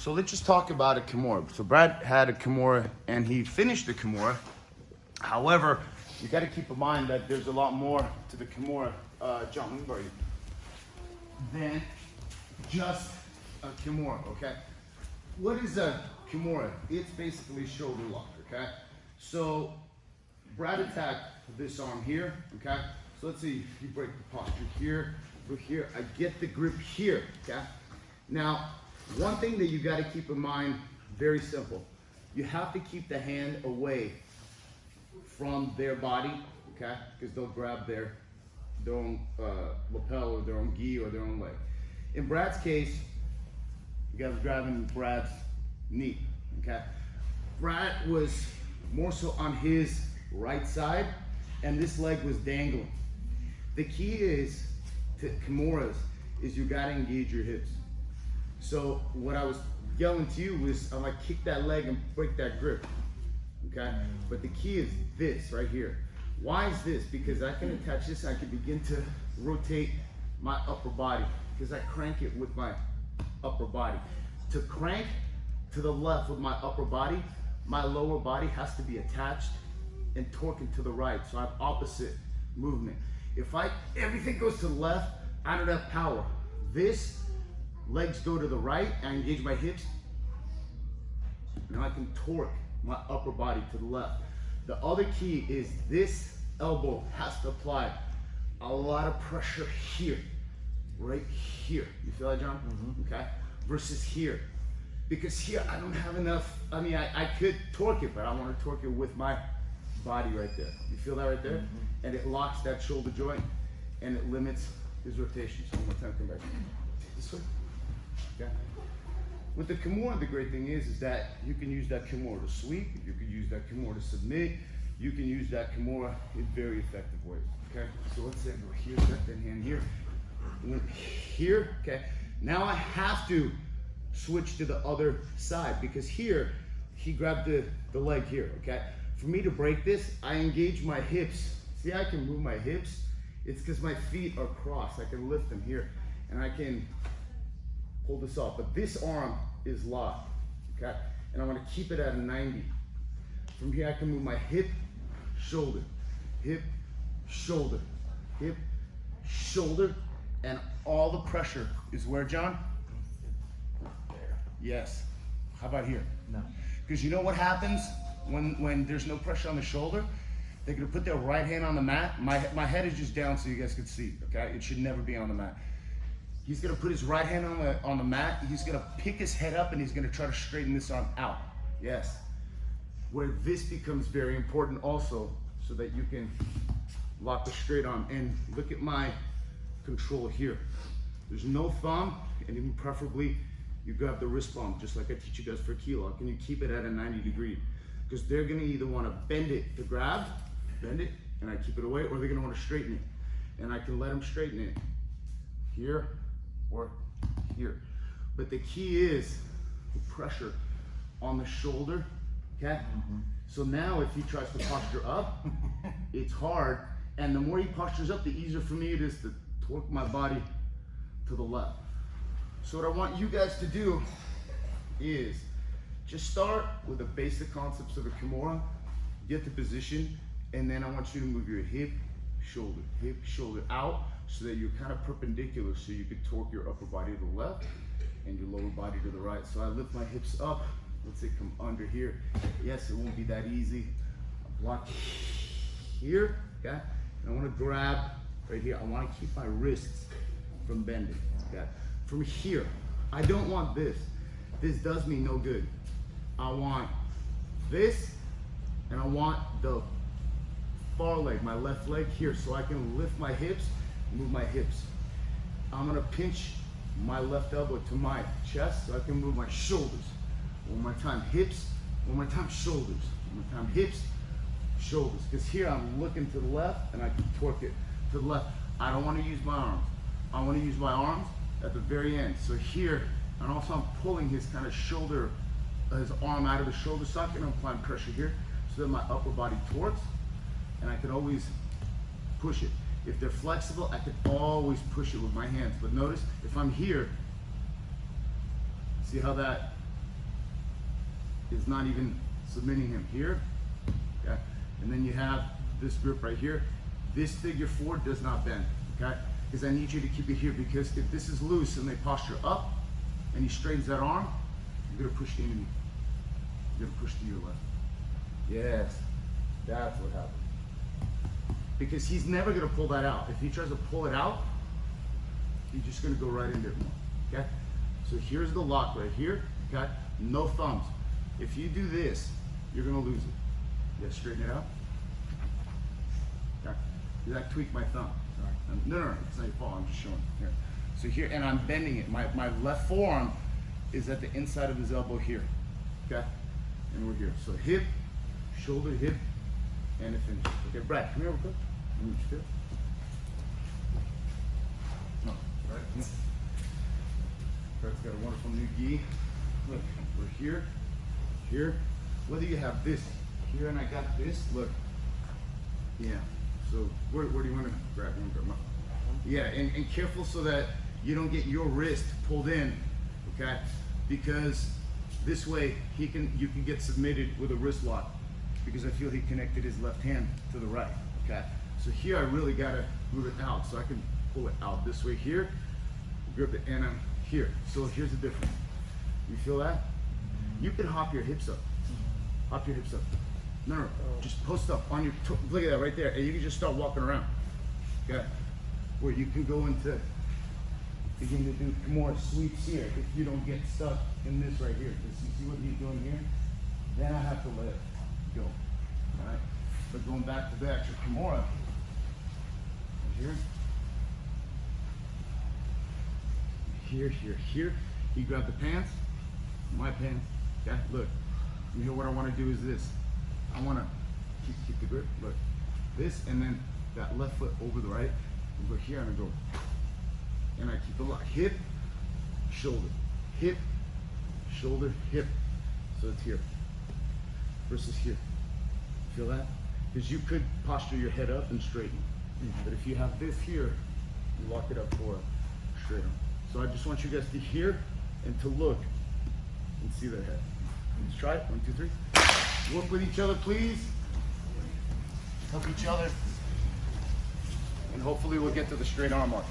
So let's just talk about a Kimura. So Brad had a Kimura and he finished the Kimura. However, you got to keep in mind that there's a lot more to the Kimura, John, than just a Kimura, okay? What is a Kimura? It's basically shoulder lock, okay? So Brad attacked this arm here, okay? So let's see, if you break the posture here, over here, I get the grip here, okay? Now, one thing that you got to keep in mind, very simple. You have to keep the hand away from their body, okay? Because they'll grab their own lapel or their own gi or their own leg. In Brad's case, you guys grabbing Brad's knee, okay? Brad was more so on his right side and this leg was dangling. The key is to Kimuras is you gotta engage your hips. So what I was yelling to you was I'm like kick that leg and break that grip, okay? But the key is this right here. Why is this? Because I can attach this, I can begin to rotate my upper body because I crank it with my upper body. To crank to the left with my upper body, my lower body has to be attached and torquing to the right. So I have opposite movement. If everything goes to the left, I don't have power. This, legs go to the right, I engage my hips. Now I can torque my upper body to the left. The other key is this elbow has to apply a lot of pressure here, right here. You feel that, John? Mm-hmm. Okay. Versus here. Because here I don't have enough, I mean, I could torque it, but I want to torque it with my body right there. You feel that right there? Mm-hmm. And it locks that shoulder joint and it limits his rotation. So one more time, come back. This way. Okay. With the Kimura, the great thing is that you can use that Kimura to sweep, you can use that Kimura to submit, you can use that Kimura in very effective ways. Okay. So let's say I go here, got that hand here, here. Okay. Now I have to switch to the other side because here he grabbed the leg here. Okay. For me to break this, I engage my hips. See, I can move my hips. It's because my feet are crossed. I can lift them here and I can pull this off. But this arm is locked, okay? And I want to keep it at a 90. From here, I can move my hip, shoulder, hip, shoulder, hip, shoulder, and all the pressure is where, John? There. Yes. How about here? No. Because you know what happens when there's no pressure on the shoulder? They're gonna put their right hand on the mat. My head is just down so you guys can see, okay? It should never be on the mat. He's gonna put his right hand on the mat. He's gonna pick his head up and he's gonna try to straighten this arm out. Yes. Where this becomes very important also so that you can lock the straight arm. And look at my control here. There's no thumb, and even preferably you grab the wrist palm, just like I teach you guys for key lock, and you keep it at a 90 degree. Because they're gonna either wanna bend it to grab, bend it, and I keep it away, or they're gonna wanna straighten it. And I can let them straighten it here or here. But the key is the pressure on the shoulder, okay? Mm-hmm. So now if he tries to posture up, it's hard. And the more he postures up, the easier for me it is to torque my body to the left. So what I want you guys to do is just start with the basic concepts of a Kimura, get the position, and then I want you to move your hip, shoulder out so that you're kind of perpendicular so you can torque your upper body to the left and your lower body to the right. So I lift my hips up, let's say come under here. Yes, it won't be that easy. I block here, okay? And I wanna grab right here. I wanna keep my wrists from bending, okay? From here, I don't want this. This does me no good. I want this, and I want the far leg, my left leg here, so I can lift my hips, move my hips. I'm gonna pinch my left elbow to my chest so I can move my shoulders. One more time, hips, one more time, shoulders. One more time, hips, shoulders. Because here I'm looking to the left and I can torque it to the left. I don't wanna use my arms. I wanna use my arms at the very end. So here, and also I'm pulling his kind of shoulder, his arm out of the shoulder socket, and I'm applying pressure here so that my upper body torques, and I can always push it. If they're flexible, I can always push it with my hands. But notice, if I'm here, see how that is not even submitting him here. Okay, and then you have this grip right here. This figure 4 does not bend. Okay, because I need you to keep it here, because if this is loose and they posture up and he straightens that arm, you're gonna push the enemy. You're gonna push to your left. Yes, that's what happens. Because he's never gonna pull that out. If he tries to pull it out, he's just gonna go right into it more. Okay? So here's the lock right here. Okay? No thumbs. If you do this, you're gonna lose it. Yeah, straighten it out. Okay? Because I tweaked my thumb. Sorry. No, it's not your fault. I'm just showing. Here. So here, and I'm bending it. My left forearm is at the inside of his elbow here. Okay? And we're here. So hip, shoulder, hip, and it finishes. Okay, Brad, come here real quick. Let me feel. No, right? No. Brad's got a wonderful new gi. Look, we're here, here. Whether you have this here and I got this, look. Yeah. So where do you want to grab? Yeah, and careful so that you don't get your wrist pulled in, okay? Because this way you can get submitted with a wrist lock, because I feel he connected his left hand to the right, okay? So here I really gotta move it out, so I can pull it out this way here, grip it, and I'm here. So here's the difference. You feel that? You can hop your hips up. Hop your hips up. No, just post up on your, look at that right there, and you can just start walking around, okay? Where you can go into, begin to do more sweeps here if you don't get stuck in this right here. Because you see what he's doing here? Then I have to let it go, all right? But going back to the actual Kimura, here, you grab the pants, my pants, okay? Look, you know what I wanna do is this. I wanna keep the grip, look, this, and then that left foot over the right, and go here, and I go, and I keep the lock, hip, shoulder, hip, shoulder, hip. So it's here versus here. Feel that? Because you could posture your head up and straighten. But if you have this here, you lock it up for a straight arm. So I just want you guys to hear and to look and see the head. Let's try it. 1, 2, 3. Work with each other, please. Help each other. And hopefully we'll get to the straight arm mark.